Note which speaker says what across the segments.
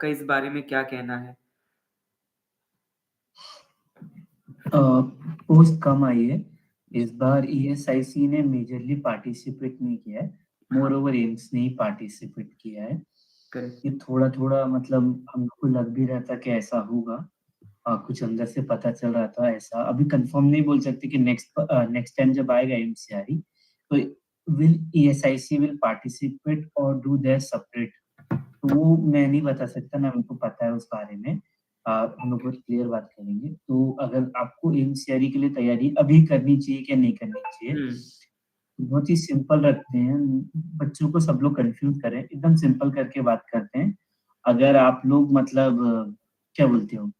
Speaker 1: आपका इस बारे में क्या कहना है?
Speaker 2: पोस्ट कम आई है इस बार। ईएसआईसी ने मेजरली पार्टिसिपेट नहीं किया है, मोर
Speaker 1: हाँ,
Speaker 2: ओवर एम्स ने ही पार्टिसिपेट किया है।
Speaker 1: करेक्ट।
Speaker 2: ये थोड़ा थोड़ा मतलब हमको लग भी रहा था कि ऐसा होगा। कुछ अंदर से पता चल रहा था ऐसा। अभी कंफर्म नहीं बोल सकते कि नेक्स्ट टाइम जब आएगा एमसीआरई तो विल ईएसआईसी विल पार्टिसिपेट और डू देयर सेपरेट। तो वो मैं नहीं बता सकता, ना मेरे को पता है उस बारे में। हम लोग बहुत क्लियर बात करेंगे। तो अगर आपको एमसीआरई के लिए तैयारी अभी करनी चाहिए क्या नहीं करनी चाहिए,
Speaker 1: हुँ,
Speaker 2: बहुत ही सिंपल रखते हैं। बच्चों को सब लोग कंफ्यूज करें, एकदम सिंपल करके बात करते हैं। अगर आप लोग मतलब क्या बोलते हो,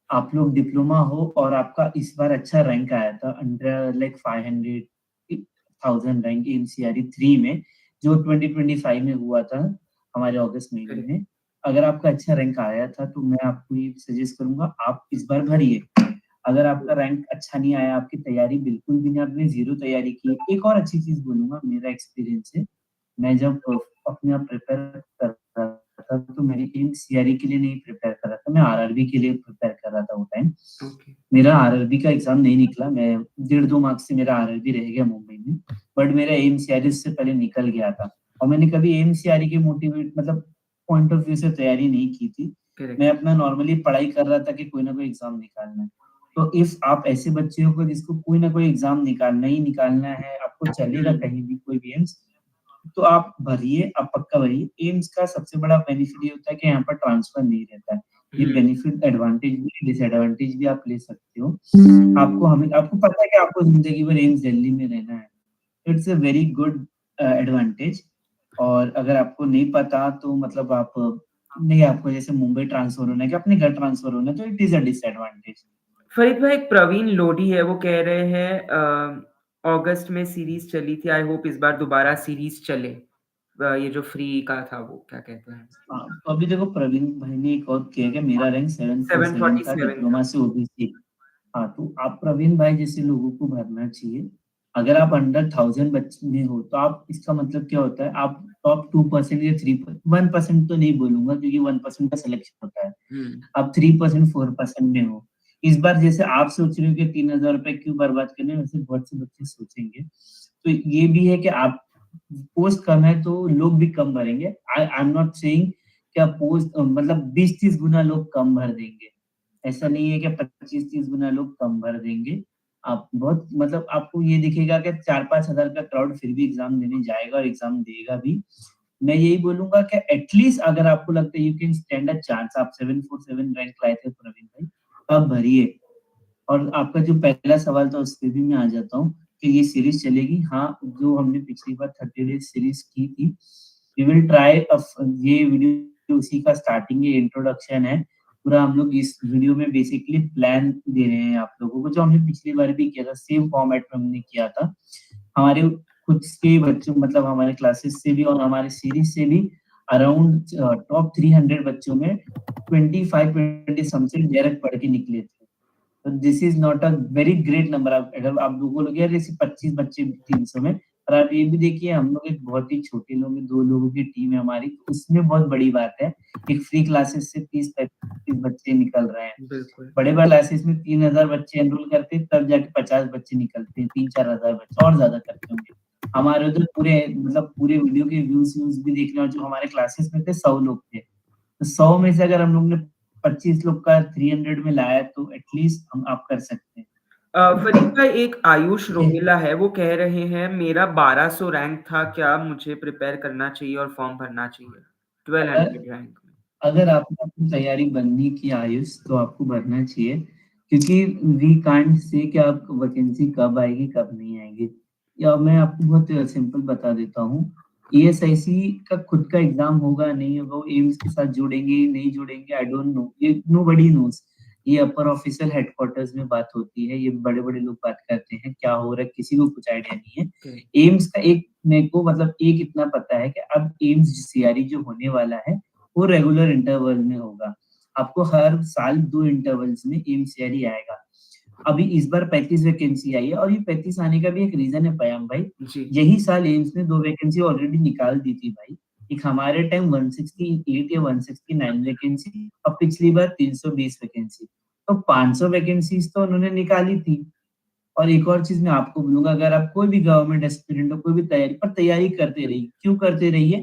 Speaker 2: आप लोग डिप्लोमा हो और आपका इस बार अच्छा रैंक आया था अंडर लाइक 500,000 रैंक एमसीआरई 3 में, जो 2025 में हुआ था हमारे अगस्त महीने
Speaker 1: करेक्ट।
Speaker 2: में। अगर आपका अच्छा रैंक आया था तो मैं आपको ये सजेस्ट करूंगा आप इस बार भरिए। अगर आपका रैंक अच्छा नहीं आया, आपकी तैयारी बिल्कुल भी नहीं, आपने जीरो तैयारी की। एक और अच्छी चीज बोलूंगा मेरा एक्सपीरियंस है, मैं जब अपने आप प्रिपेयर कर रहा था तो मेरी टीम सीआरई के लिए नहीं प्रिपेयर कर रहा था, मैं आरआरबी के लिए प्रिपेयर कर रहा था वो टाइम।
Speaker 1: ओके।
Speaker 2: मेरा आरआरबी का एग्जाम नहीं निकला, मैं 1.5 2 मार्क्स से मेरा आरआरबी रह गया मुंबई में। बट मेरा एम सीआरई उससे पहले निकल गया था, और मैंने कभी एम सीआरई के मोटिवेट मतलब पॉइंट ऑफ व्यू से तैयारी नहीं की थी। मैं
Speaker 1: करेक्ट।
Speaker 2: अपना नॉर्मली पढ़ाई कर रहा था कि कोई ना कोई एग्जाम निकालना है। तो इफ आप ऐसे बच्चे हो को जिसको कोई ना कोई एग्जाम निकालना ही निकालना है, आपको चलेगा
Speaker 1: हुँ,
Speaker 2: कहीं भी कोई भी एम्स, तो आप भरिए, आप पक्का भरिए। एम्स का सबसे बड़ा बेनिफिट ये होता है कि यहाँ पर ट्रांसफर नहीं रहता है। ये
Speaker 1: हुँ,
Speaker 2: बेनिफिट एडवांटेज भी डिसएडवांटेज भी आप ले सकते हो। आपको हमें आपको पता है कि आपको जिंदगी भर एम्स दिल्ली में रहना है, it's a very good advantage. और अगर आपको नहीं पता तो मतलब आप नहीं, आपको जैसे मुंबई ट्रांसफर होना है कि अपने घर ट्रांसफर होना है, तो it is a disadvantage.
Speaker 1: Farid भाई, एक प्रवीण लोधी है, वो कह रहे हैं अगस्त में सीरीज़ चली थी, आई होप इस बार दोबारा सीरीज़ चले। ये जो फ्री का था वो क्या कहते हैं?
Speaker 2: हाँ, तो अभी देखो प्रवीण भाई ने एक और किया कि मेरा रैंक 747 था
Speaker 1: 747
Speaker 2: डिप्लोमा
Speaker 1: था।
Speaker 2: से ओबीसी। हाँ, तो आप प्रवीण भाई जैसे लोगों को भरना चाहिए। अगर आप अंडर 1000 बच्चे में हो तो आप, इसका मतलब क्या होता है, आप टॉप 2% या 1% तो नहीं बोलूंगा क्योंकि 1% का सिलेक्शन होता है।
Speaker 1: हुँ,
Speaker 2: आप 3% 4% में हो। इस बार जैसे आप सोच रहे हो कि 3000 रुपए क्यों बर्बाद करने, वैसे बहुत से बच्चे सोचेंगे। तो ये भी है कि आप, पोस्ट कम है तो लोग भी कम भरेंगे। आई एम नॉट सेइंग क्या पोस्ट मतलब 20 30 गुना लोग कम भर देंगे, ऐसा नहीं है कि 25 30 गुना लोग कम भर देंगे। आप बहुत मतलब आपको ये दिखेगा कि 4 5 हजार का क्राउड फिर भी एग्जाम देने जाएगा और एग्जाम देगा भी। मैं यही बोलूंगा कि एटलीस्ट अगर आपको लगता है you can stand a chance, आप 747 रैंक लाए थे प्रवीण भाई, तो आप भरिए। और आपका जो पहला सवाल था उस पे भी मैं आ जाता हूँ कि ये सीरीज चलेगी। हाँ, जो हमने पिछली बार 30 डेज सीरीज की थी, वी विल ट्राई। ये वीडियो उसी का स्टार्टिंग है, इंट्रोडक्शन है पूरा। हम लोग इस वीडियो में बेसिकली प्लान दे रहे हैं आप लोगों को, जो हमने पिछली बार भी किया था, सेम फॉर्मेट में हमने किया था। हमारे खुद के बच्चों मतलब हमारे क्लासेस से भी और हमारे सीरीज से भी अराउंड टॉप 300 बच्चों में 25 20 समथिंग डायरेक्ट पढ़ के निकले थे। तो this is not a very great number. आप अगर आप लोग बोलोगे यार जैसे 25 बच्चे 300 में, और आप ये भी देखिए हम लोग एक बहुत ही छोटे लोग हैं, 2 लोगों की टीम है हमारी, तो उसमें बहुत बड़ी बात है। एक फ्री क्लासेस से 30 35 बच्चे निकल रहे हैं।
Speaker 1: बिल्कुल।
Speaker 2: बड़े बड़े क्लासेस में 3000 बच्चे एनरोल करते हैं, तब जाके 50 बच्चे निकलते हैं, 3 4 हजार बच्चे और ज्यादा करते होंगे। हमारे उधर पूरे मतलब पूरे वीडियो के व्यूज व्यूज भी देखना, और जो हमारे क्लासेस में थे 100 लोग थे, तो 100 में से अगर हम लोग ने 25 लोग का 300 में लाया तो एटलीस्ट हम आप कर सकते हैं।
Speaker 1: फरीद भाई, एक आयुष
Speaker 2: ठीक है।
Speaker 1: रोहिला है, वो कह रहे हैं मेरा 1200 रैंक था, क्या मुझे प्रिपेयर करना चाहिए और फॉर्म भरना चाहिए?
Speaker 2: अगर
Speaker 1: 1200 रैंक में।
Speaker 2: अगर आपको अपनी तैयारी बनने की आयुष, तो आपको भरना चाहिए, क्योंकि वी कांट से कि आप वैकेंसी कब आएगी कब नहीं आएगी। या मैं आपको बहुत सिंपल बता देता हूँ, ईएसआईसी का खुद का एग्जाम होगा नहीं होगा, वो एम्स के साथ जुड़ेंगे नहीं जुड़ेंगे, आई डोंट नो, ये नो बडी नोस। ये अपर ऑफिशियल हेडक्वार्टर्स में बात होती है, ये बड़े बड़े लोग बात करते हैं, क्या हो रहा है किसी को कुछ आइडिया नहीं है।
Speaker 1: करेक्ट।
Speaker 2: एम्स का एक मेरे को मतलब एक इतना पता है कि अब एम्स सीआरई जो होने वाला है वो रेगुलर इंटरवल में होगा। आपको हर साल 2 इंटरवल्स में एमसीआरई आएगा। अभी इस बार 35 वैकेंसी आई है, और ये 35 आने का भी एक रीजन है पयाम भाई।
Speaker 1: जी।
Speaker 2: यही साल एम्स ने 2 वैकेंसी ऑलरेडी निकाल दी थी भाई। एक हमारे टाइम 168 या 169 वैकेंसी और पिछली बार 320 वैकेंसी। तो 500 वैकेंसीज़ तो उन्होंने निकाली थी। और एक और चीज़ मैं आपको बोलूँगा, अगर आप कोई भी गवर्नमेंट एस्पिरेंट हो, कोई भी तैयारी करते रहिए। क्यों करते रहिए?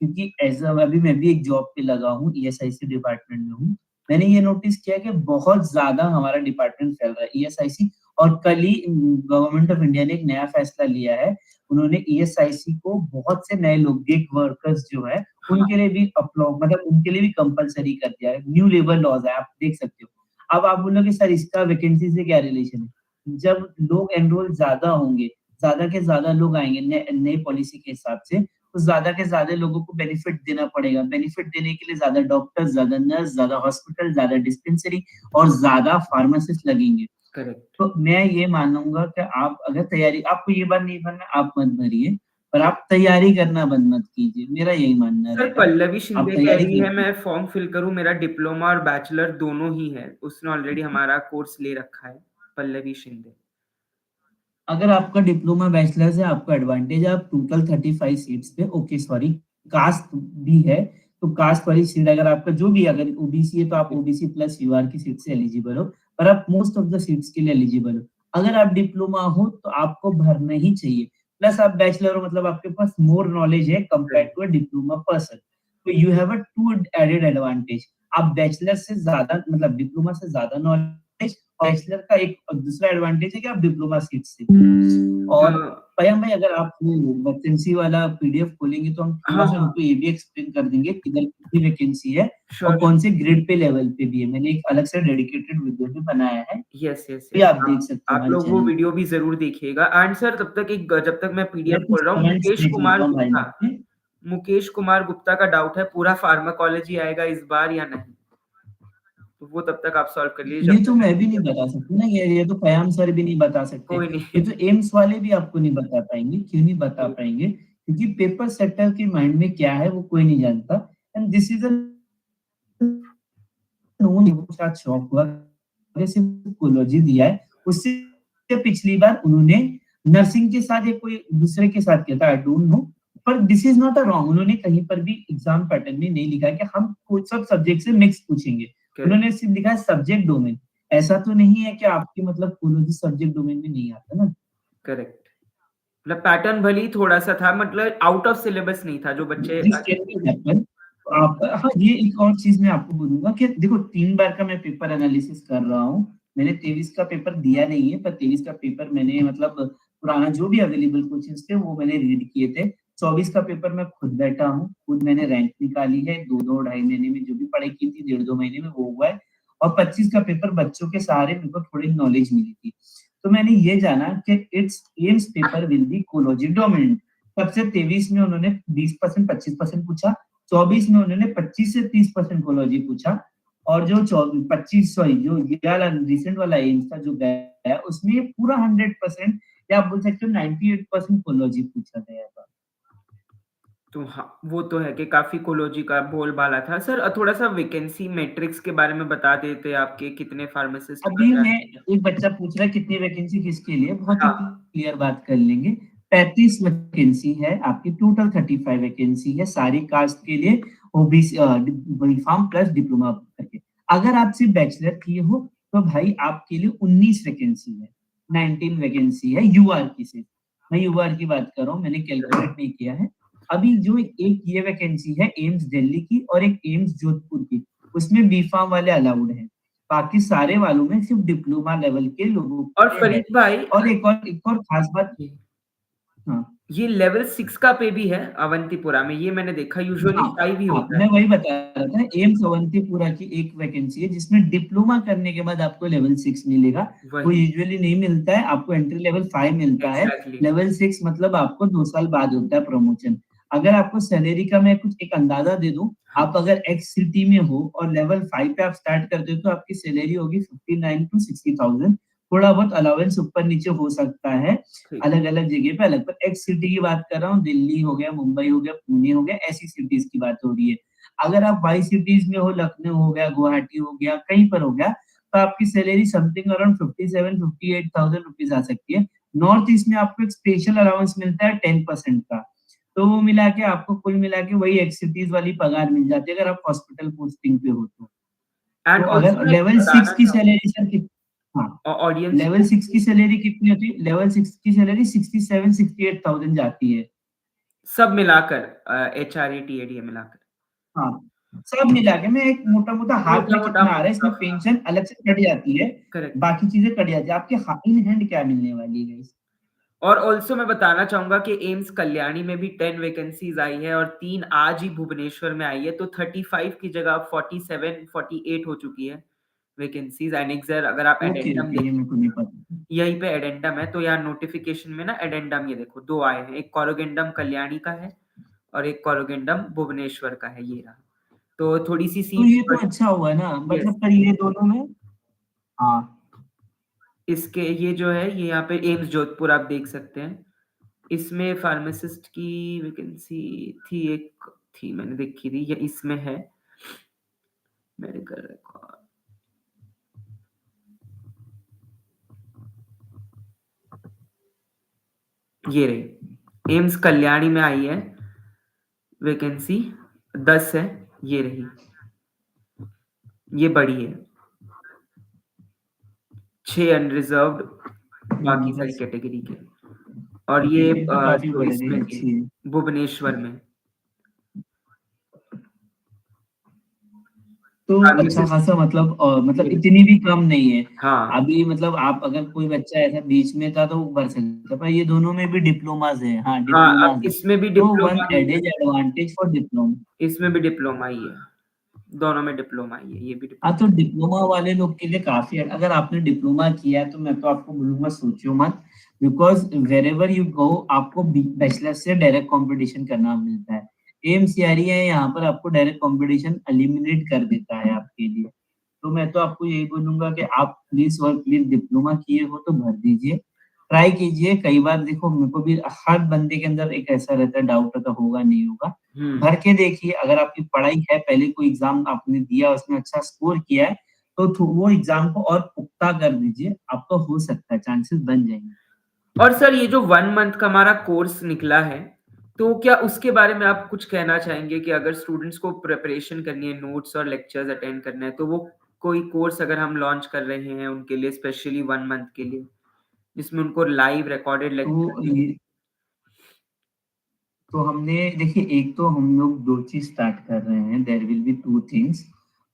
Speaker 2: क्योंकि एज़ अभी मैं भी एक जॉब पे लगा हूँ, ईएसआईसी डिपार्टमेंट में हूँ। मैंने ये नोटिस किया कि बहुत ज़्यादा हमारा डिपार्टमेंट फैल रहा है, ईएसआईसी। और कल ही गवर्नमेंट ऑफ इंडिया ने एक नया फैसला लिया है। उन्होंने ईएसआईसी को बहुत से नए लोग, गिग वर्कर्स जो है,
Speaker 1: हाँ,
Speaker 2: उनके लिए भी मतलब उनके लिए भी कंपल्सरी कर दिया है। न्यू लेबर लॉज़ है, आप देख सकते हो। अब आप बोलोगे सर इसका वैकेंसी से क्या रिलेशन है? जब लोग एनरोल ज़्यादा होंगे, ज़्यादा के ज़्यादा लोग आएँगे नई पॉलिसी के हिसाब से, तो ज़्यादा के ज़्यादा लोगों को बेनिफिट देना पड़ेगा। बेनिफिट देने के लिए ज़्यादा डॉक्टर, ज़्यादा नर्स, ज़्यादा हॉस्पिटल, ज़्यादा डिस्पेंसरी और ज़्यादा फार्मासिस्ट लगेंगे।
Speaker 1: करेक्ट।
Speaker 2: तो मैं ये मानूँगा कि आप अगर तैयारी आपको ये बार नहीं भरना, आप मत भरिए, पर आप तैयारी करना बंद मत कीजिए। मेरा यही मानना
Speaker 1: सर
Speaker 2: रहेगा।
Speaker 1: पल्लवी
Speaker 2: आप
Speaker 1: शिंदे कह
Speaker 2: तैयारी
Speaker 1: रही है
Speaker 2: कीजिए।
Speaker 1: मैं फॉर्म फिल करूँ, मेरा डिप्लोमा और बैचलर दोनों ही है। उसने ऑलरेडी हमारा कोर्स ले रखा है, पल्लवी शिंदे।
Speaker 2: अगर आपका डिप्लोमा बैचलर्स है, आपका एडवांटेज है, आप टोटल 35 सीट्स पे ओके सॉरी कास्ट भी है, तो कास्ट वाली सीट अगर आपका जो भी अगर ओबीसी है तो आप ओबीसी प्लस यूआर की सीट से एलिजिबल हो, पर आप मोस्ट ऑफ द सीट्स के लिए एलिजिबल हो। अगर आप डिप्लोमा हो तो आपको भरना ही चाहिए। प्लस आप बैचलर हो मतलब आपके पास मोर नॉलेज है compared
Speaker 1: right,
Speaker 2: to a diploma person. तो you have a to added advantage. आप बैचलर से ज़्यादा मतलब डिप्लोमा से ज़्यादा नॉलेज, बैचलर का एक दूसरा एडवांटेज है कि आप डिप्लोमा सीट से
Speaker 1: अ,
Speaker 2: और पयम भाई अगर आप वो वैकेंसी वाला पीडीएफ खोलेंगे तो हम
Speaker 1: हाँ,
Speaker 2: थोड़ा-सा
Speaker 1: हाँ,
Speaker 2: उनको ये भी एक्सप्लेन कर देंगे किधर कितनी वैकेंसी है और
Speaker 1: श्योर,
Speaker 2: कौन से ग्रेड पे लेवल पे भी है। मैंने एक अलग से डेडिकेटेड वीडियो भी बनाया है,
Speaker 1: यस, यस,
Speaker 2: ये
Speaker 1: यस।
Speaker 2: आप देख सकते हो
Speaker 1: आप
Speaker 2: हमारे
Speaker 1: लोग वो
Speaker 2: चैनल
Speaker 1: वीडियो भी ज़रूर देखिएगा एंड सर जब तक मैं
Speaker 2: या
Speaker 1: पीडीएफ
Speaker 2: कुछ
Speaker 1: खोल रहा हूँ,
Speaker 2: कमेंट्स देख लेता हूँ भाई मैं अपने।
Speaker 1: मुकेश कुमार गुप्ता का डाउट है पूरा फार्माकोलॉजी आएगा इस बार या नहीं? तो वो तब तक आप सॉल्व कर लीजिए
Speaker 2: ये
Speaker 1: जब
Speaker 2: तो
Speaker 1: तक मैं
Speaker 2: मैं भी नहीं
Speaker 1: पीडीएफ
Speaker 2: बता सकता ना, ये तो क़याम सर भी नहीं बता सकते।
Speaker 1: कोई
Speaker 2: ये
Speaker 1: नहीं।
Speaker 2: तो एम्स वाले भी आपको नहीं बता पाएँगे, क्यों नहीं बता
Speaker 1: कोई
Speaker 2: पाएँगे? क्योंकि पेपर सेटर के माइंड में क्या है वो कोई नहीं जानता एंड दिस इज़ अ उन्होंने साथ शौक हुआ, जैसे कोलोजी दिया है, उससे पिछली बार उन्होंने नर्सिंग के साथ या कोई दूसरे के साथ किया था, आई डोंट नो, पर this is not a wrong. उन्होंने कहीं पर भी एग्ज़ाम पैटर्न में नहीं लिखा है कि हम कोई सब सब्जेक्ट से मिक्स पूछेंगे।
Speaker 1: करेक्ट,
Speaker 2: उन्होंने सिर्फ लिखा है सब्जेक्ट डोमेन। ऐसा तो नहीं है कि आपके मतलब कोलोजी सब्जेक्ट डोमेन में नहीं आता ना।
Speaker 1: करेक्ट। मतलब पैटर्न भले ही थोड़ा-सा था मतलब आउट ऑफ सिलेबस नहीं था जो बच्चे
Speaker 2: दिस कैन बी हैपन। आप हाँ, ये एक और चीज़ मैं आपको बोलूँगा कि देखो 3 बार का मैं पेपर एनालिसिस कर रहा हूँ। मैंने 23 का पेपर दिया नहीं है, पर 23 का पेपर मैंने मतलब पुराना जो भी अवेलेबल कोचिंग्स थे वो मैंने रीड किए थे। 24 का पेपर मैं खुद बैठा हूँ, खुद मैंने रैंक निकाली है, 2-2 ढाई महीने में जो भी पढ़ाई की थी, डेढ़ 2 महीने में वो हुआ है और 25 का पेपर बच्चों के सहारे मेरे को थोड़ी नॉलेज मिली थी। तो मैंने ये जाना कि it's AIIMS paper will be ecology dominant. तब से 23 में उन्होंने 20% 25% पूछा, 24 में उन्होंने 25 से 30% कोलॉजी पूछा और जो 25 सॉरी जो ये वाला रिसेंट वाला एम्स का जो गया है उसमें पूरा 100% या आप बोल सकते हो 98% कोलॉजी पूछा गया था।
Speaker 1: तो हाँ, वो तो है कि काफ़ी कोलोजी का बोलबाला था। सर थोड़ा-सा वैकेंसी मैट्रिक्स के बारे में बता देते आपके कितने फार्मासिस्ट का
Speaker 2: अभी
Speaker 1: क्या
Speaker 2: मैं एक बच्चा पूछ रहा है कितनी वैकेंसी किसके लिए, बहुत ही
Speaker 1: हाँ,
Speaker 2: क्लियर बात कर लेंगे। 35 वैकेंसी है, आपकी टोटल 35 वैकेंसी है सारी कास्ट के लिए ओबीसी बीफार्म प्लस डिप्लोमा करके। अगर आप सिर्फ बैचलर किए हो तो भाई आपके लिए 19 वैकेंसी है, 19 वैकेंसी है यूआर की सिर्फ। मैं यूआर की बात कर रहा हूँ, मैंने कैलकुलेट नहीं किया है। अभी जो एक ये वैकेंसी है एम्स दिल्ली की और एक एम्स जोधपुर की, उसमें बीफार्म वाले अलाउड हैं। बाकी सारे वालों में सिर्फ डिप्लोमा लेवल के लोगों
Speaker 1: और
Speaker 2: के लिए है।
Speaker 1: फरीद भाई
Speaker 2: और एक और खास बात।
Speaker 1: जी,
Speaker 2: हाँ,
Speaker 1: ये लेवल 6 का पे भी है अवंतीपुरा में, ये मैंने देखा यूजुअली
Speaker 2: हाँ,
Speaker 1: 5 ही
Speaker 2: हाँ,
Speaker 1: होता है।
Speaker 2: मैं वही बता रहा था एम्स अवंतीपुरा की एक वैकेंसी है जिसमें डिप्लोमा करने के बाद आपको लेवल 6 मिलेगा। वो
Speaker 1: वही,
Speaker 2: यूजुअली नहीं मिलता है, आपको एंट्री लेवल 5 मिलता है।
Speaker 1: एग्ज़ैक्टली,
Speaker 2: लेवल 6 मतलब आपको 2 साल बाद होता है प्रमोशन। अगर आपको सैलरी का मैं कुछ एक अंदाजा दे दूँ,
Speaker 1: हाँ,
Speaker 2: आप अगर एक्स सिटी में हो और लेवल 5 पे आप स्टार्ट करते हो तो आपकी सैलरी होगी 59 टू 60,000। थोड़ा बहुत अलाउंस ऊपर-नीचे हो सकता है,
Speaker 1: ठीक,
Speaker 2: अलग-अलग जगह पे अलग। पर एक्स सिटी की बात कर रहा हूँ, दिल्ली हो गया, मुंबई हो गया, पुणे हो गया, ऐसी सिटीज़ की बात हो रही है। अगर आप वाई सिटीज़ में हो, लखनऊ हो गया, गुवाहाटी हो गया, कहीं पर हो गया, तो आपकी सैलरी समथिंग अराउंड 57-58,000 रुपीज़ आ सकती है। नॉर्थ ईस्ट में आपको एक स्पेशल अलाउंस मिलता है 10% का। तो वो मिला के आपको कुल मिला के वही एक्सिटीज़ वाली पगार मिल जाती है अगर आप हॉस्पिटल पोस्टिंग पे हो तो।
Speaker 1: एंड
Speaker 2: तो
Speaker 1: ऑल्सो
Speaker 2: अगर
Speaker 1: मैं
Speaker 2: लेवल 6
Speaker 1: बताना
Speaker 2: की
Speaker 1: चाहूँगा
Speaker 2: सैलरी सर कित हाँ,
Speaker 1: ऑडियंस
Speaker 2: लेवल
Speaker 1: को
Speaker 2: 6 की सैलरी कितनी होती है? लेवल 6 की सैलरी 67-68,000 जाती है।
Speaker 1: सब मिलाकर एचआरए, टीएडीए मिलाकर।
Speaker 2: हाँ, सब मिला के मैं एक मोटा-मोटा हाथ में
Speaker 1: मोटा-मोटा
Speaker 2: कितना आ रहा है, इसमें
Speaker 1: रफ हाँ,
Speaker 2: पेंशन अलग से कट जाती है,
Speaker 1: करेक्ट।
Speaker 2: बाकी चीज़ें कट जाती है। आपके इन हैंड क्या मिलने वाली है गाइस?
Speaker 1: और ऑल्सो मैं बताना चाहूँगा कि एम्स कल्याणी में भी 10 वैकेंसीज़ आई है और 3 आज ही भुवनेश्वर में आई है, तो 35 की जगह अब 47, 48 हो चुकी है वैकेंसीज़ एंड एक अगर आप
Speaker 2: ओके,
Speaker 1: एडेंडम
Speaker 2: ओके, ये
Speaker 1: देखें,
Speaker 2: मेरे को नहीं पता।
Speaker 1: यहीं पे एडेंडम है, तो यहाँ नोटिफ़िकेशन में ना एडेंडम ये देखो 2 आए हैं, एक कोरोगेंडम कल्याणी का है और एक कोरोगेंडम भुवनेश्वर का है, ये रहा। तो थोड़ी-सी
Speaker 2: तो
Speaker 1: सीट्स
Speaker 2: ये तो
Speaker 1: बढ़
Speaker 2: अच्छा हुआ ना,
Speaker 1: यस,
Speaker 2: मतलब पर ये दोनों में हाँ,
Speaker 1: इसके ये जो है, ये यहाँ पे एम्स जोधपुर आप देख सकते हैं। इसमें फार्मासिस्ट की वैकेंसी थी एक थी मैंने देखी थी, ये इसमें है मेडिकल रिकॉर्ड ये रही, एम्स कल्याणी में आई है वैकेंसी 10 है, ये रही, ये बड़ी है, 6 अनरिजर्व्ड बाकी सारी
Speaker 2: बस
Speaker 1: कैटेगरी के और
Speaker 2: ओके,
Speaker 1: ये
Speaker 2: ये तो काफ़ी
Speaker 1: जो
Speaker 2: बढ़ रही
Speaker 1: इसमें
Speaker 2: है,
Speaker 1: थी
Speaker 2: अच्छी है।
Speaker 1: भुवनेश्वर में
Speaker 2: तो अच्छा
Speaker 1: फार्मासिस्ट
Speaker 2: खासा मतलब मतलब
Speaker 1: ये
Speaker 2: इतनी भी कम नहीं है।
Speaker 1: हाँ,
Speaker 2: अभी मतलब आप अगर कोई बच्चा ऐसा बीच में था तो वो भर सकता है, पर ये दोनों में भी डिप्लोमाज़ हैं। हाँ,
Speaker 1: हाँ, अब
Speaker 2: डिप्लोमाज़ हैं।
Speaker 1: इसमें भी
Speaker 2: तो वन
Speaker 1: डिप्लोमा ही है,
Speaker 2: एडेड एडवांटेज फॉर डिप्लोमा
Speaker 1: इसमें भी डिप्लोमा ही है, दोनों में डिप्लोमा ही है, ये भी
Speaker 2: हाँ,
Speaker 1: डिप्लोमा
Speaker 2: तो डिप्लोमा वाले लोग के लिए काफ़ी है। अगर आपने डिप्लोमा किया है तो मैं तो आपको बोलूँगा सोचियो मत, बिकॉज़ व्हेरेवर यू गो आपको बैचलर से डायरेक्ट कॉम्पिटिशन करना मिलता है। एमसीआरई है यहाँ पर आपको डायरेक्ट कॉम्पिटिशन एलिमिनेट कर देता है आपके लिए। तो मैं तो आपको यही बोलूँगा कि आप प्लीज़ और प्लीज़ डिप्लोमा किए हो तो भर दीजिए। ट्राई कीजिए, कई बार देखो मेरे को भी हर बंदे के अंदर एक ऐसा रहता है डाउट रहता है होगा, नहीं होगा।
Speaker 1: हुँ।
Speaker 2: भर के देखिए, अगर आपकी पढ़ाई है, पहले कोई एग्ज़ाम आपने दिया, उसमें अच्छा स्कोर किया है, तो वो एग्ज़ाम को और पुख्ता कर दीजिए, आपका हो सकता है, चांसेस बन जाएँगे।
Speaker 1: और सर ये जो 1 मंथ का हमारा कोर्स निकला है, तो क्या उसके बारे में आप कुछ कहना चाहेंगे कि अगर स्टूडेंट्स को प्रिपरेशन करनी है, नोट्स और लेक्चर्स अटेंड करना है, तो वो कोई कोर्स अगर हम लॉन्च कर रहे हैं उनके लिए स्पेशली 1 मंथ के लिए, जिसमें उनको लाइव रिकॉर्डेड लेक्चर
Speaker 2: तो
Speaker 1: देंगे?
Speaker 2: ये तो हमने देखिए एक तो हम लोग 2 चीज़ स्टार्ट कर रहे हैं, there will be 2 things.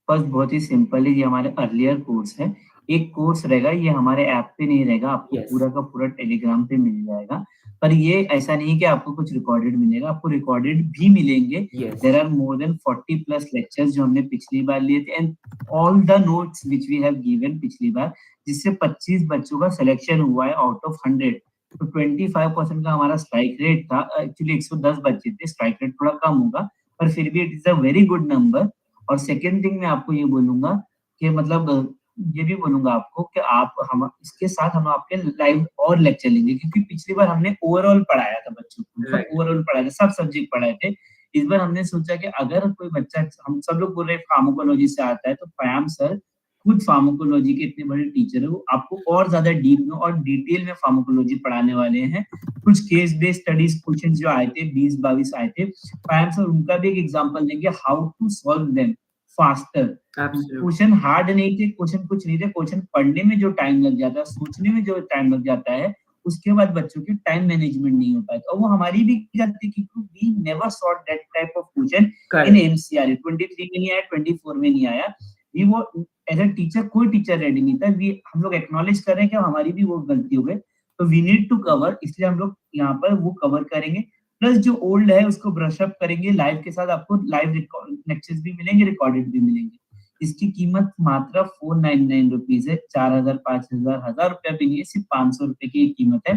Speaker 2: First बहुत ही सिंपल है, ये हमारे अर्लियर कोर्स है। एक कोर्स रहेगा, ये हमारे ऐप पे नहीं रहेगा, आपको
Speaker 1: यस,
Speaker 2: पूरा का पूरा टेलीग्राम पे मिल जाएगा। पर ये ऐसा नहीं है कि आपको कुछ रिकॉर्डेड मिलेगा, आपको रिकॉर्डेड भी मिलेंगे।
Speaker 1: Yes,
Speaker 2: there are more than 40 plus lectures जो हमने पिछली बार लिए थे and all the notes which we have given पिछली बार, जिससे 25 बच्चों का सिलेक्शन हुआ है आउट ऑफ 100। तो 25% का हमारा स्ट्राइक रेट था। एक्चुअली 110 बच्चे थे, स्ट्राइक रेट थोड़ा कम होगा, पर फिर भी it is a very good number. और सेकंड थिंग मैं आपको ये बोलूँगा कि मतलब ये भी बोलूँगा आपको कि आप हम इसके साथ हम आपके लाइव और लेक्चर लेंगे, क्योंकि पिछली बार हमने ओवरऑल पढ़ाया था बच्चों को, मतलब
Speaker 1: राइट,
Speaker 2: ओवरऑल पढ़ाया था, सब सब्जेक्ट पढ़ाए थे। इस बार हमने सोचा कि अगर कोई बच्चा, हम सब लोग बोल रहे हैं फार्माकोलॉजी से आता है, तो फयाम सर खुद फार्माकोलॉजी के इतने बड़े टीचर है, वो आपको और ज़्यादा डीप में और डिटेल में फार्माकोलॉजी पढ़ाने वाले हैं। कुछ केस बेस्ड स्टडीज़ क्वेश्चन जो आए थे, 20-22 आए थे, फैम सर उनका भी एक एग्जांपल देंगे, how to solve them faster.
Speaker 1: Absolute,
Speaker 2: question hard नहीं थे, क्वेश्चन कुछ नहीं थे, क्वेश्चन पढ़ने में जो टाइम लग जाता है, सोचने में जो टाइम लग जाता है, उसके बाद बच्चों के टाइम मैनेजमेंट नहीं हो पाता, और वो हमारी भी गलती की, we never solve that type of question in
Speaker 1: correct,
Speaker 2: MCR. 23 में नहीं आया, 24 में नहीं आया। वी वो एज अ टीचर, कोई टीचर रेडी नहीं था। वी हम लोग एक्नॉलेज कर रहे हैं कि हमारी भी वो गलती हो गई, तो वी नीड टू कवर, इसलिए हम लोग यहाँ पर वो कवर करेंगे। प्लस जो ओल्ड है उसको ब्रश अप करेंगे लाइव के साथ, आपको लाइव लेक्चर्स भी मिलेंगे, रिकॉर्डेड भी मिलेंगे। इसकी कीमत मात्र 499 रुपीज है, 4000 5000 1000 रुपया भी नहीं है, सिर्फ 500 रुपए की कीमत है।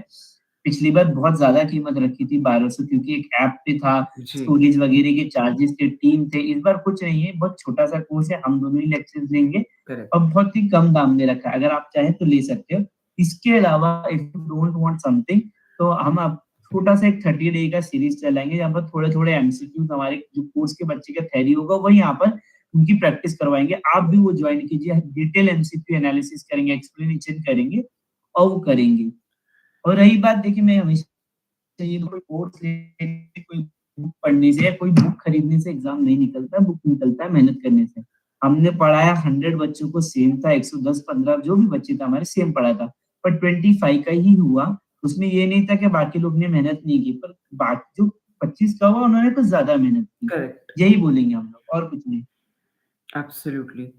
Speaker 2: पिछली बार बहुत ज्यादा कीमत रखी थी, 1200, क्योंकि एक ऐप पे था,
Speaker 1: जी,
Speaker 2: स्टोरेज वगैरह के चार्जेस थे, टीम थे। इस बार कुछ नहीं है, बहुत छोटा सा कोर्स है, हम दोनों ही लेक्चर्स लेंगे
Speaker 1: करेक्ट,
Speaker 2: और बहुत ही कम दाम में रखा है, अगर आप चाहें तो ले सकते हो। इसके अलावा if you don't want something, तो हम आप छोटा सा एक 30 डे का सीरीज चलाएंगे, जहाँ पर थोड़े थोड़े एमसीक्यूज, हमारे जो कोर्स के बच्चे का थ्योरी होगा वही यहाँ पर उनकी प्रैक्टिस करवाएंगे। आप भी वो ज्वाइन कीजिए, डिटेल एमसीक्यू एनालिसिस करेंगे, एक्सप्लेनेशन करेंगे और वो करेंगे। और रही बात, देखिए मैं हमेशा चाहिए, कोई कोर्स लेने, कोई बुक पढ़ने से या कोई बुक खरीदने से एग्ज़ाम नहीं निकलता, बुक निकलता है मेहनत करने से। हमने पढ़ाया 100 बच्चों को सेम था, 110-15 जो भी बच्चे थे हमारे सेम पढ़ा था, पर 25 का ही हुआ। उसमें ये नहीं था कि बाकी लोग ने मेहनत नहीं की, पर बाकी जो 25 का हुआ उन्होंने कुछ ज़्यादा मेहनत की।
Speaker 1: करेक्ट।
Speaker 2: यही बोलेंगे हम लोग और कुछ नहीं।
Speaker 1: एब्सोल्युटली।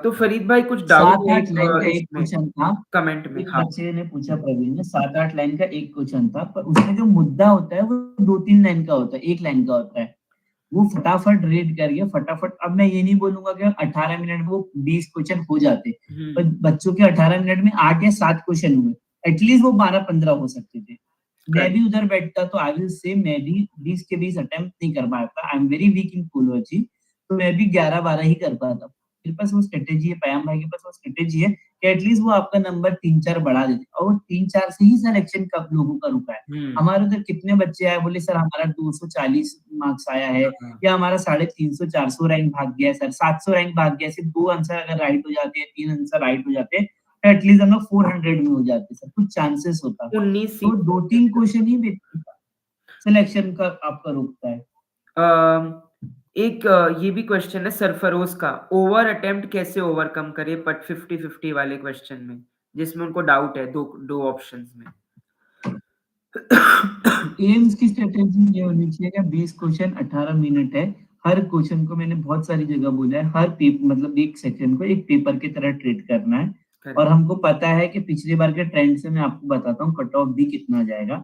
Speaker 1: तो फरीद भाई कुछ डाउट है
Speaker 2: 7-8 लाइन का एक
Speaker 1: इसमें
Speaker 2: क्वेश्चन था।
Speaker 1: कमेंट में?
Speaker 2: एक
Speaker 1: हाँ।
Speaker 2: बच्चे ने पूछा प्रवीण ने 7-8 लाइन का एक क्वेश्चन था, पर उसमें जो मुद्दा होता है वो 2-3 लाइन का होता है, 1 लाइन का होता है। वो फटाफट रीड करके फटाफट अब मैं ये नहीं बोलूँगा कि 18 मिनट में वो 20 क्वेश्चन हो जाते, पर
Speaker 1: हुँ,
Speaker 2: बच्चों के 18 मिनट में 8 या 7 क्वेश्चन हुए। एटलीस्ट वो 12-15 हो सकते थे। मैं
Speaker 1: करेक्ट।
Speaker 2: भी उधर बैठता तो आई विल से मैं भी 20 के 20 अटेम्प्ट नहीं कर पाता। आई एम वेरी वीक इन कोलोजी, तो मैं भी 11-12 ही कर पाता। मेरे पास वो स्ट्रैटेजी है, पयाम भाई के पास वो स्ट्रैटेजी है कि एटलीस्ट वो आपका नंबर 3-4 बढ़ा देते और वो 3-4 से ही सिलेक्शन कब लोगों का रुका है।
Speaker 1: हुँ,
Speaker 2: हमारे उधर कितने बच्चे आए बोले सर हमारा 240 मार्क्स आया है
Speaker 1: हाँ।
Speaker 2: या हमारा 350-400 रैंक भाग गया है सर, 700 रैंक भाग गया है, सिर्फ 2 आंसर अगर राइट हो जाते हैं, 3 आंसर राइट हो जाते हैं, तो एटलीस्ट हम लोग 400 में हो जाते सर, कुछ चांसेस होता।
Speaker 1: 19
Speaker 2: तो
Speaker 1: सीट
Speaker 2: 2-3 क्वेश्चन ही सिलेक्शन का आपका रुकता है।
Speaker 1: एक ये भी क्वेश्चन है सरफरोश का, ओवर अटेम्प्ट कैसे ओवरकम करें बट 50-50 वाले क्वेश्चन में, जिसमें उनको डाउट है 2 ऑप्शंस में?
Speaker 2: एम्स की स्ट्रेटेजी ये होनी चाहिए कि 20 क्वेश्चन 18 मिनट है। हर क्वेश्चन को मैंने बहुत सारी जगह बोला है, हर मतलब एक सेक्शन को एक पेपर की तरह ट्रीट करना है। और
Speaker 1: करेक्ट।
Speaker 2: हमको पता है कि पिछली बार के ट्रेंड से मैं आपको बताता हूँ कट ऑफ भी कितना जाएगा।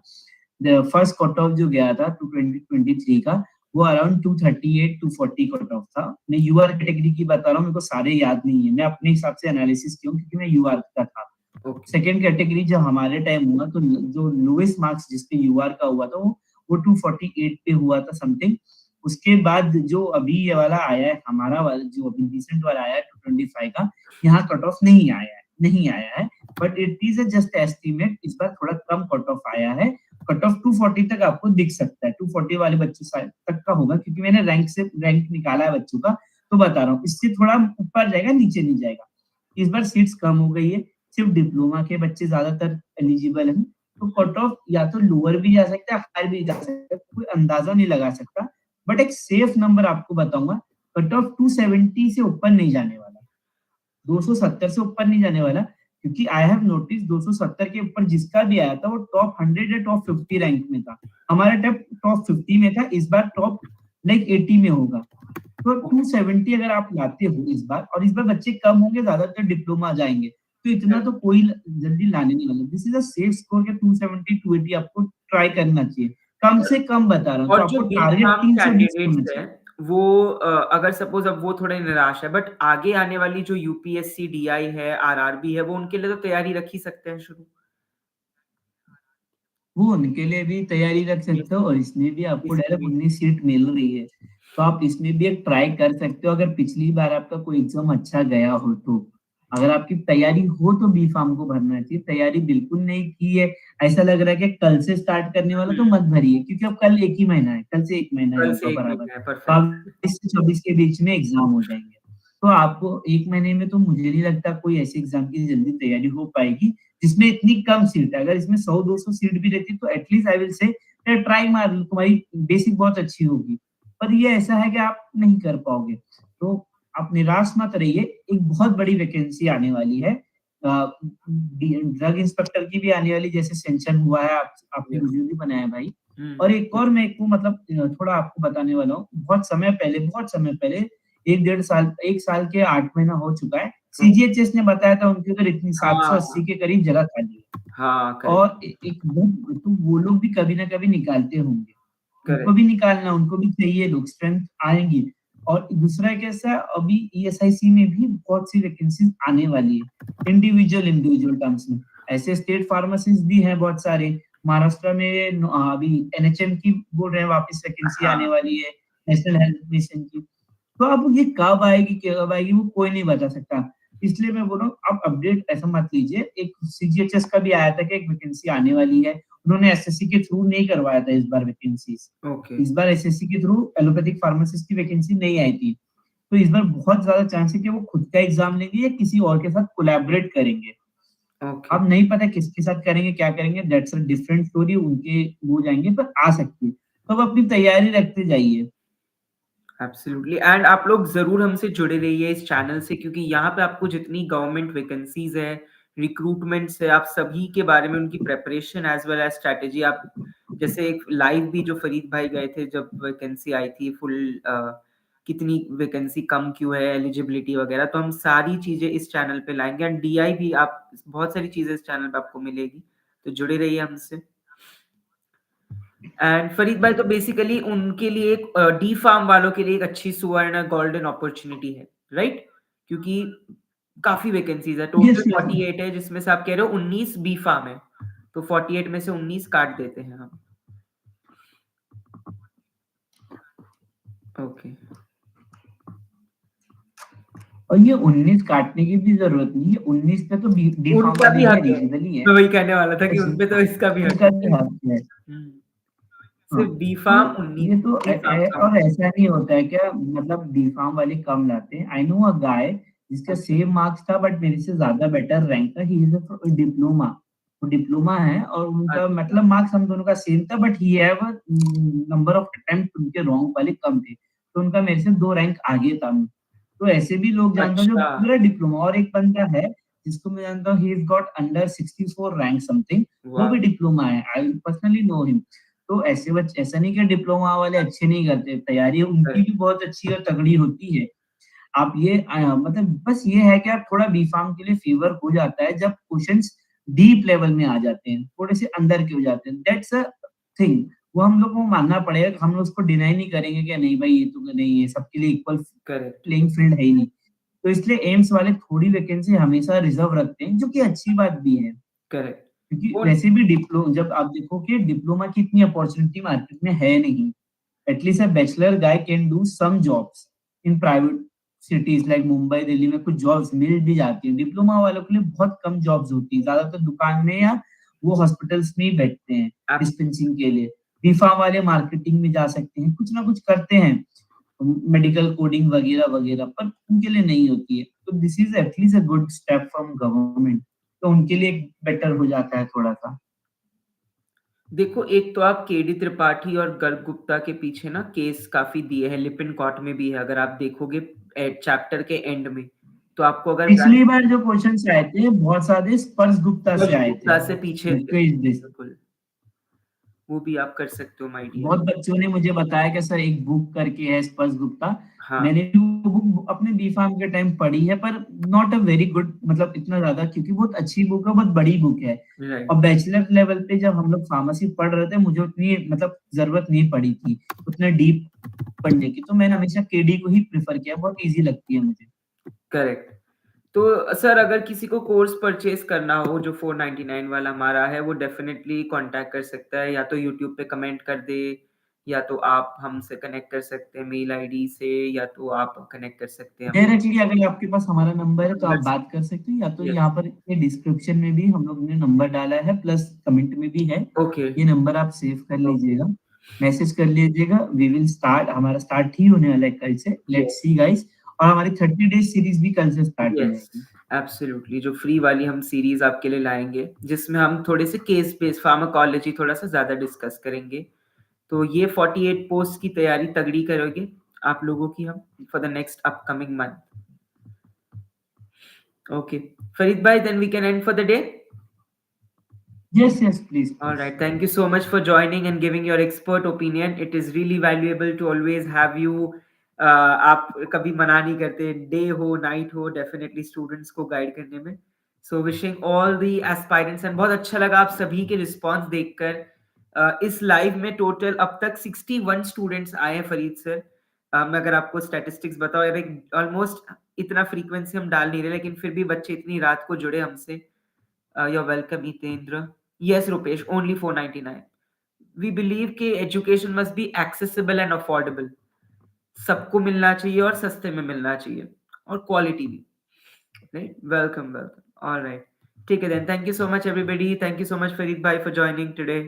Speaker 2: द फर्स्ट कट ऑफ जो गया था 2023 का, वो अराउंड 238-240 कट ऑफ था। मैं यूआर कैटेगरी की बता रहा हूँ, मेरे को सारे याद नहीं है, मैं अपने हिसाब से एनालिसिस किया क्योंकि मैं यूआर का था।
Speaker 1: ओके।
Speaker 2: सेकंड कैटेगरी जब हमारे टाइम हुआ तो जो लोएस्ट मार्क्स जिसपे यूआर का हुआ था वो 248 पे हुआ था समथिंग। उसके बाद जो अभी ये वाला आया है हमारा वाला जो अभी रिसेंट वाला आया है 225 का, यहाँ कट ऑफ नहीं आया है, but it is a just estimate. इस बार थोड़ा कम कट ऑफ आया है, कट ऑफ 240 तक आपको दिख सकता है, 240 वाले बच्चों तक का होगा क्योंकि मैंने रैंक निकाला है बच्चों का, तो बता रहा हूँ इससे थोड़ा ऊपर जाएगा नीचे नहीं जाएगा। इस बार सीट्स कम हो गई है, सिर्फ डिप्लोमा के बच्चे ज्यादातर एलिजिबल हैं, तो कट ऑफ या तो लोअर भी जा सकता है हायर भी जा सकता है, कोई अंदाजा नहीं लगा सकता। बट एक सेफ नंबर आपको बताऊंगा, कट ऑफ 270 से ऊपर नहीं जाने वाला, 270 से ऊपर नहीं जाने वाला, क्योंकि आई हैव नोटिस 270 के ऊपर जिसका भी आया था वो टॉप 100 या टॉप 50 रैंक में था। हमारा टॉप 50 में था, इस बार टॉप लाइक 80 में होगा। तो 270 अगर आप लाते हो इस बार, और इस बार बच्चे कम होंगे, ज्यादातर डिप्लोमा जाएंगे, तो इतना तो कोई जल्दी लाने नहीं वाला। This is a safe score के 270 280 आपको ट्राई करना चाहिए, कम से कम बता रहा हूँ, तो
Speaker 1: और जो
Speaker 2: आपको
Speaker 1: बी
Speaker 2: टारगेट
Speaker 1: फार्म
Speaker 2: 320 होना
Speaker 1: कैंडिडेट्स हैं,
Speaker 2: चाहिए।
Speaker 1: वो अगर सपोज़ अब वो थोड़े निराश है, बट आगे आने वाली जो यूपीएससी, डीआई है, आरआरबी है, वो उनके लिए तो तैयारी रख ही सकते हैं शुरू।
Speaker 2: वो उनके लिए भी तैयारी रख सकते हो और इसमें भी आपको
Speaker 1: इसमें
Speaker 2: डायरेक्ट
Speaker 1: भी।
Speaker 2: 19 सीट मिल रही है, तो आप इसमें भी एक ट्राई कर सकते हो अगर पिछली बार आपका कोई एग्जाम अच्छा गया हो तो। अगर आपकी तैयारी हो तो बी फार्म को भरना चाहिए, तैयारी बिल्कुल नहीं की है, ऐसा लग रहा है कि कल से स्टार्ट करने वाला, तो
Speaker 1: हुँ,
Speaker 2: मत भरिए क्योंकि अब कल एक ही महीना है, कल से एक महीना है
Speaker 1: कल
Speaker 2: आपका
Speaker 1: से 1
Speaker 2: बराबर।
Speaker 1: महीना है,
Speaker 2: तो
Speaker 1: परफेक्ट।
Speaker 2: आप 22 से 24 के बीच में एग्जाम हो जाएंगे, तो आपको एक महीने में तो मुझे नहीं लगता कोई ऐसे एग्जाम की जल्दी तैयारी हो पाएगी जिसमें इतनी कम सीट है। अगर इसमें 100-200 सीट भी रहती तो at least I will say try मार लो, तुम्हारी बेसिक बहुत अच्छी होगी। पर ये ऐसा है कि आप नहीं कर पाओगे, तो आप निराश मत रहिए। एक बहुत बड़ी वैकेंसी आने वाली है, ड्रग इंस्पेक्टर की भी आने वाली, जैसे सेंक्शन हुआ है, आपने
Speaker 1: यस।
Speaker 2: वीडियो भी बनाया भाई।
Speaker 1: हुँ,
Speaker 2: और एक और मैं को मतलब थोड़ा आपको बताने वाला हूँ, बहुत समय पहले 1 डेढ़ साल 1 साल के 8 महीना हो चुका है,
Speaker 1: ओके।
Speaker 2: सीजीएचएस ने बताया था उनके उधर इतनी
Speaker 1: हाँ,
Speaker 2: 780 के करीब जगह खाली है।
Speaker 1: हाँ, करेक्ट,
Speaker 2: और एक तो वो लोग भी कभी ना कभी निकालते होंगे, उनको
Speaker 1: करेक्ट।
Speaker 2: भी निकालना, उनको भी चाहिए लोग, स्ट्रेंथ आएंगी। और दूसरा कैसा, अभी ईएसआईसी में भी बहुत सी वैकेंसीज आने वाली है, इंडिविजुअल टर्म्स में। ऐसे स्टेट फार्मासिस्ट भी हैं बहुत सारे, महाराष्ट्र में अभी एनएचएम की बोल रहे हैं वापस वैकेंसी आने
Speaker 1: हाँ,
Speaker 2: वाली है, नेशनल हेल्थ मिशन की। तो अब ये कब आएगी वो कोई नहीं बता सकता। इसलिए मैं बोल रहा हूँ आप अपडेट ऐसा मत लीजिए। एक सीजीएचएस का भी आया था कि एक वैकेंसी आने वाली है, उन्होंने एसएससी के थ्रू नहीं करवाया था इस बार वैकेंसीज।
Speaker 1: ओके।
Speaker 2: इस बार एसएससी के थ्रू एलोपैथिक फार्मासिस्ट की वैकेंसी नहीं आई थी, तो इस बार बहुत ज्यादा चांस है कि वो खुद का एग्जाम लेंगे या किसी और के साथ कोलैबोरेट करेंगे।
Speaker 1: ओके।
Speaker 2: अब नहीं पता किसके साथ करेंगे, क्या करेंगे, दैट्स अ डिफरेंट स्टोरी, उनके वो जाएँगे पर आ सकती है। तो अब अपनी तैयारी रखते जाइए।
Speaker 1: एब्सोल्युटली एंड आप लोग ज़रूर हमसे जुड़े रहिए इस चैनल से, क्योंकि यहाँ पे आपको जितनी गवर्नमेंट वैकेंसीज़ है, रिक्रूटमेंट्स है, आप सभी के बारे में उनकी preparation as well as strategy आप जैसे एक लाइव भी जो फरीद भाई गए थे जब वैकेंसी आई थी फुल कितनी वैकेंसी कम क्यों है, एलिजिबिलिटी वगैरह, तो हम सारी चीज़ें इस चैनल पे लाएँगे एंड डीआई भी आप बहुत सारी चीज़ें इस चैनल पे आपको मिलेगी। तो जुड़े रहिए हमसे। एंड फरीद भाई तो बेसिकली उनके लिए एक डी फार्म वालों के लिए एक अच्छी सुवर्ण गोल्डन अपॉर्चुनिटी है, राइट? क्योंकि काफ़ी वैकेंसीज़ है, टोटल
Speaker 2: यस, यस।
Speaker 1: 48 है जिसमें से आप कह रहे हो 19 बी फार्म है। तो 48 में से 19 काट देते हैं हम। ओके।
Speaker 2: और ये 19 काटने की भी ज़रूरत नहीं है, 19 पे तो डी फार्म
Speaker 1: उनका
Speaker 2: वाले
Speaker 1: भी
Speaker 2: भी
Speaker 1: हक है।
Speaker 2: एलिजिबल ही है।
Speaker 1: मैं वही कहने वाला था कि
Speaker 2: यस,
Speaker 1: उन पे तो इसका भी हक
Speaker 2: उनका
Speaker 1: है।
Speaker 2: भी हक है।
Speaker 1: हुँ।
Speaker 2: हाँ,
Speaker 1: सिर्फ बी
Speaker 2: तो
Speaker 1: फार्म 19
Speaker 2: ये तो
Speaker 1: डी फार्म कम।
Speaker 2: और ऐसा नहीं होता है क्या, मतलब डी-फार्म वाले कम लाते हैं। आई नो अ गाय जिसका
Speaker 1: ओके,
Speaker 2: सेम मार्क्स था बट मेरे से ज़्यादा बेटर रैंक था। ही इज़ अ डिप्लोमा, वो डिप्लोमा है और उनका
Speaker 1: अच्छा,
Speaker 2: मतलब मार्क्स हम दोनों का सेम था but he have a number of attempt उनके रॉन्ग वाले कम थे। तो उनका मेरे से 2 रैंक आगे था। तो ऐसे भी लोग जानता हूँ जो
Speaker 1: अच्छा,
Speaker 2: पूरा डिप्लोमा, और एक बंदा है जिसको मैं जानता हूँ, he is got under 64 rank something, वो
Speaker 1: वाह!
Speaker 2: भी डिप्लोमा है। I personally know him. तो ऐसे ऐसा नहीं कि डिप्लोमा वाले अच्छे नहीं करते, तैयारी उनकी
Speaker 1: करेक्ट,
Speaker 2: भी बहुत अच्छी और तगड़ी होती है। आप ये मतलब बस ये है कि आप थोड़ा बी-फार्म के लिए फ़ेवर हो जाता है जब क्वेश्चन्स डीप लेवल में आ जाते हैं, थोड़े से अंदर के हो जाते हैं। दैट्स अ थिंग, वो हम लोग को मानना पड़ेगा कि हम लोग उसको डिनाई नहीं करेंगे कि नहीं भाई ये तो नहीं है, सबके लिए इक्वल
Speaker 1: करेक्ट,
Speaker 2: प्लेइंग फील्ड है ही नहीं। तो इसलिए एम्स वाले थोड़ी वैकेंसी हमेशा रिज़र्व रखते हैं, जो कि अच्छी बात भी है।
Speaker 1: करेक्ट।
Speaker 2: क्योंकि
Speaker 1: वो
Speaker 2: वैसे भी जब आप देखो कि डिप्लोमा की इतनी अपॉर्च्युनिटी मार्केट में है नहीं। At least a bachelor guy can do some jobs in private cities like Mumbai, Delhi में कुछ जॉब्स मिल भी जाती हैं। डिप्लोमा वालों के लिए बहुत कम जॉब्स होती हैं, ज्यादातर दुकान में या वो हॉस्पिटल्स में ही बैठते हैं
Speaker 1: एब्स
Speaker 2: डिस्पेंसिंग के लिए। बीफार्म वाले मार्केटिंग में जा सकते हैं, कुछ ना कुछ करते हैं, मेडिकल कोडिंग वगैरह वगैरह, पर उनके लिए नहीं होती है। तो this is at least a good step from government, तो उनके लिए बेटर हो जाता है थोड़ा सा।
Speaker 1: देखो, एक तो आप केडी त्रिपाठी और गर्ग गुप्ता के पीछे ना केस काफ़ी दिए हैं, लिपिन कोर्ट में भी है, अगर आप देखोगे चैप्टर के एंड में, तो आपको अगर रैंक
Speaker 2: पिछली बार जो क्वेश्चंस आए थे बहुत सारे स्पर्श गुप्ता से
Speaker 1: गर्ग
Speaker 2: आए थे,
Speaker 1: गुप्ता से पीछे थे।
Speaker 2: Quiz base.
Speaker 1: बिल्कुल, वो भी आप कर सकते हो माय डियर।
Speaker 2: बहुत बच्चों ने मुझे बताया कि सर एक बुक करके है स्पर्श गुप्ता।
Speaker 1: हाँ,
Speaker 2: मैंने भी वो बुक अपने बी फार्म के टाइम पढ़ी है पर नॉट अ वेरी गुड, मतलब इतना ज्यादा, क्योंकि बहुत अच्छी बुक है, बहुत बड़ी बुक है।
Speaker 1: राइट,
Speaker 2: और बैचलर लेवल पे जब हम लोग फार्मेसी पढ़ रहे थे मुझे उतनी मतलब जरूरत नहीं पड़ी थी उतना डीप पढ़ने की, तो मैंने हमेशा केडी को ही प्रेफर किया, बहुत इजी लगती है मुझे।
Speaker 1: करेक्ट। तो सर अगर किसी को कोर्स परचेज़ करना हो जो 499 वाला हमारा है, वो डेफ़िनेटली कॉन्टैक्ट कर सकता है, या तो यूट्यूब पे कमेंट कर दे, या तो आप हमसे कनेक्ट कर सकते हैं मेल आईडी से, या तो आप कनेक्ट कर सकते हैं
Speaker 2: डायरेक्टली अगर आपके पास हमारा नंबर है तो आप
Speaker 1: नंबर से।
Speaker 2: बात कर सकते हैं, या तो
Speaker 1: यस,
Speaker 2: यहाँ पर ये डिस्क्रिप्शन में भी हम लोग ने नंबर डाला है, प्लस कमेंट में भी है।
Speaker 1: ओके,
Speaker 2: ये नंबर आप सेव कर
Speaker 1: ओके,
Speaker 2: लीजिएगा, मैसेज कर लीजिएगा। वी विल स्टार्ट, हमारा स्टार्ट ही होने वाला है कल से, लेट्स
Speaker 1: यस,
Speaker 2: सी गाइस। और हमारी 30 डेज सीरीज भी कल से स्टार्ट हो
Speaker 1: यस,
Speaker 2: जाएगी।
Speaker 1: एब्सोल्युटली जो फ्री वाली हम सीरीज़ आपके लिए लाएँगे, जिसमें हम थोड़े से केस बेस्ड फार्माकोलॉजी थोड़ा-सा ज़्यादा डिस्कस करेंगे। तो ये 48 पोस्ट की तैयारी तगड़ी करोगे आप लोगों की हम for the next upcoming month. Okay, Farid भाई then we can end for the day.
Speaker 2: Yes, yes, please
Speaker 1: All
Speaker 2: please.
Speaker 1: right. Thank you so much for joining and giving your expert opinion. It is really valuable to always have you. आप कभी मना नहीं करते, day हो night हो, definitely students को guide करने में। So wishing all the aspirants and बहुत अच्छा लगा आप सभी के रिस्पॉन्स देखकर। इस लाइव में टोटल अब तक 61 स्टूडेंट्स आए हैं फरीद सर। मैं अगर आपको स्टैटिस्टिक्स बताओ, ऑलमोस्ट इतना फ्रीक्वेंसी हम डाल नहीं रहे, लेकिन फिर भी बच्चे इतनी रात को जुड़े हमसे। You're welcome, Hitendra. Yes, Rupesh, only 499. We believe कि education must be accessible and affordable. सबको मिलना चाहिए और सस्ते में मिलना चाहिए और क्वालिटी भी। Right? Welcome, welcome. All right. ठीक है then. Thank you so much, everybody. Thank you so much, Farid bhai, for joining today.